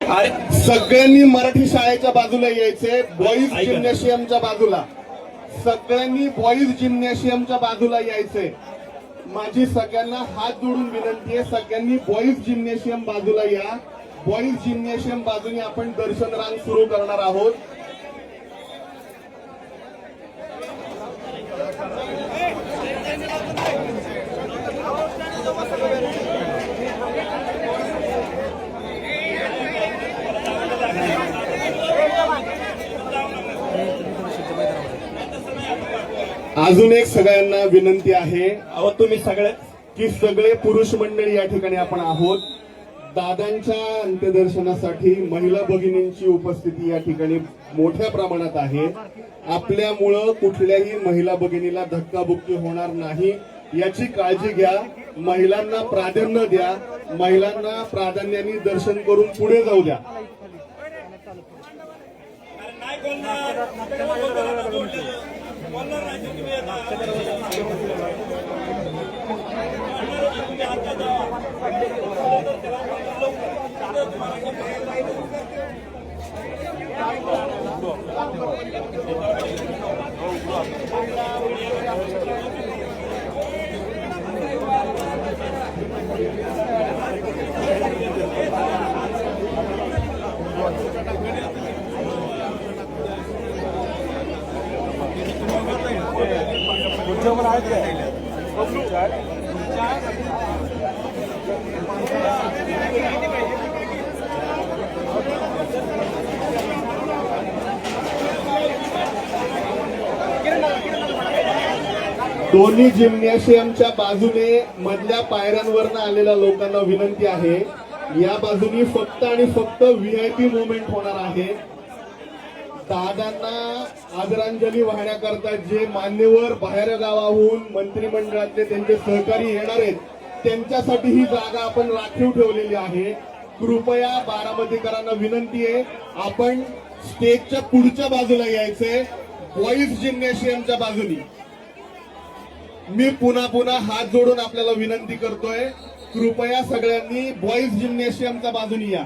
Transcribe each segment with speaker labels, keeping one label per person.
Speaker 1: सगळ्यांनी मराठी शाळेच्या बाजूला यायचे, बॉईज जिम्नॅशियमच्या बाजूला. सगळ्यांनी बॉईज जिम्नॅशियमच्या बाजूला यायचे. माझी सगळ्यांना हात जोडून विनंती आहे, सगळ्यांनी बॉईज जिम्नॅशियम बाजूला या. बॉईज जिम्नॅशियम बाजूने आपण दर्शन रांग सुरू करणार आहोत. अजून एक सगळ्यांना विनंती आहे,
Speaker 2: तुम्ही
Speaker 1: सगळे पुरुष मंडळी या ठिकाणी आपण आहोत. दादांच्या अंत्यदर्शनासाठी महिला भगिनींची उपस्थिती या ठिकाणी मोठ्या प्रमाणात आहे. आपल्यामुळं कुठल्याही महिला भगिनीला धक्काबुक्की होणार नाही याची काळजी घ्या. महिलांना प्राधान्य द्या, महिलांना प्राधान्याने दर्शन करून पुढे जाऊ द्या. दोन्ही जिम्नॅशियमच्या बाजूने मधल्या पायऱ्यांवरनं आलेल्या लोकांना विनंती आहे, या बाजूनी फक्त आणि फक्त व्हीआयपी मुवमेंट होणार आहे. दादांना आदरांजली वाहण्याकरता जे मान्यवर बाहेर गावाहून मंत्रिमंडळातले त्यांचे सहकारी येणार आहेत त्यांच्यासाठी ही जागा आपण राखीव ठेवलेली आहे. कृपया बारामतीकरांना विनंती आहे, आपण स्टेजच्या पुढच्या बाजूला यायचंय, बॉईज जिम्नॅशियमच्या बाजूनी. मी पुन्हा हात जोडून आपल्याला विनंती करतोय, कृपया सगळ्यांनी बॉईज जिम्नॅशियमच्या बाजूनी या.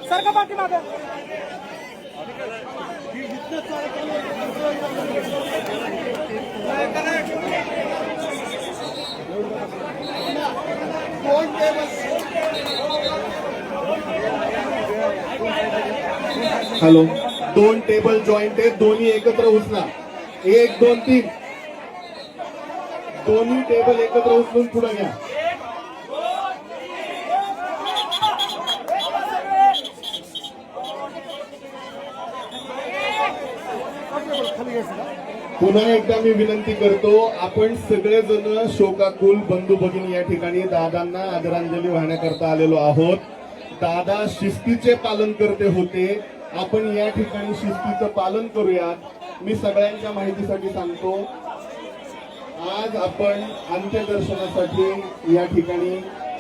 Speaker 3: सरका पाठीमागे.
Speaker 1: हॅलो, 2 टेबल जॉईंट आहेत, दोन्ही एकत्र उचला. 1 2 3 दोन्ही टेबल एकत्र उचलून पुढे घ्या. पुन्हा एकदा मी विनंती करतो, आपण सगळेजण शोकाकुल बंधू भगिनी या ठिकाणी दादांना आदरांजली वाहण्याकरता आलेलो आहोत. दादा शिस्तीचे पालन करते होते, आपण या ठिकाणी शिस्तीचं पालन करूया. मी सगळ्यांच्या माहितीसाठी सांगतो, आज आपण अंत्यदर्शनासाठी या ठिकाणी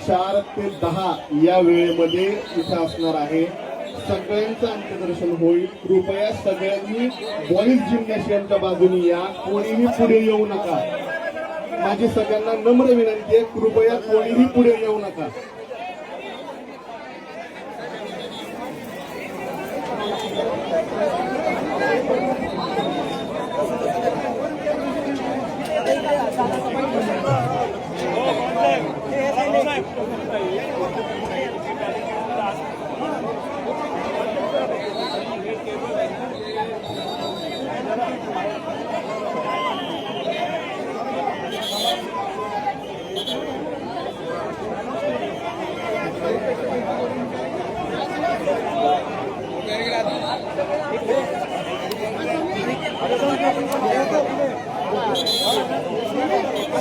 Speaker 1: 4 ते 10 या वेळेमध्ये इथे असणार आहे. सगळ्यांचं अंत्यदर्शन होईल. कृपया सगळ्यांनी बॉईज जिम्नॅशियमच्या बाजूनी या, कोणीही पुढे येऊ नका. माझी सगळ्यांना नम्र विनंती आहे, कृपया कोणीही पुढे येऊ नका.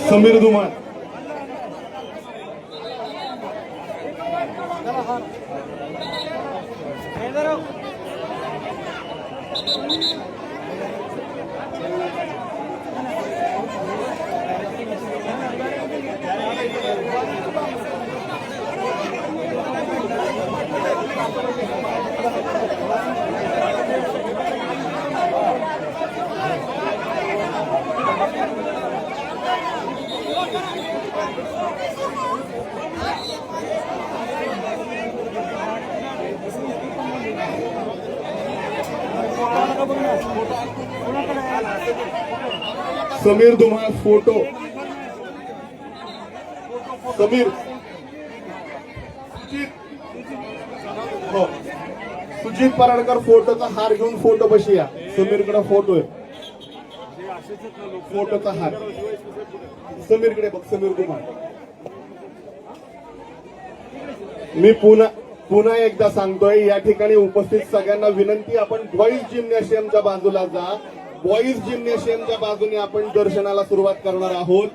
Speaker 1: समीर धुमाळ, समीर धुमाळ फोटो, समीर हो, सुजित पराडकर फोटोचा हार घेऊन फोटो बशी या. समीरकडे फोटो आहे, फोटोचा हार समीरकडे बघ. समीर धुमाळ, मी पुन्हा एकदा सांगतोय, या ठिकाणी उपस्थित सगळ्यांना विनंती, आपण बॉईज जिम्नॅशियमच्या बाजूला जा. बॉईज जिम्नॅशियमच्या बाजूने आपण दर्शनाला सुरुवात करणार आहोत.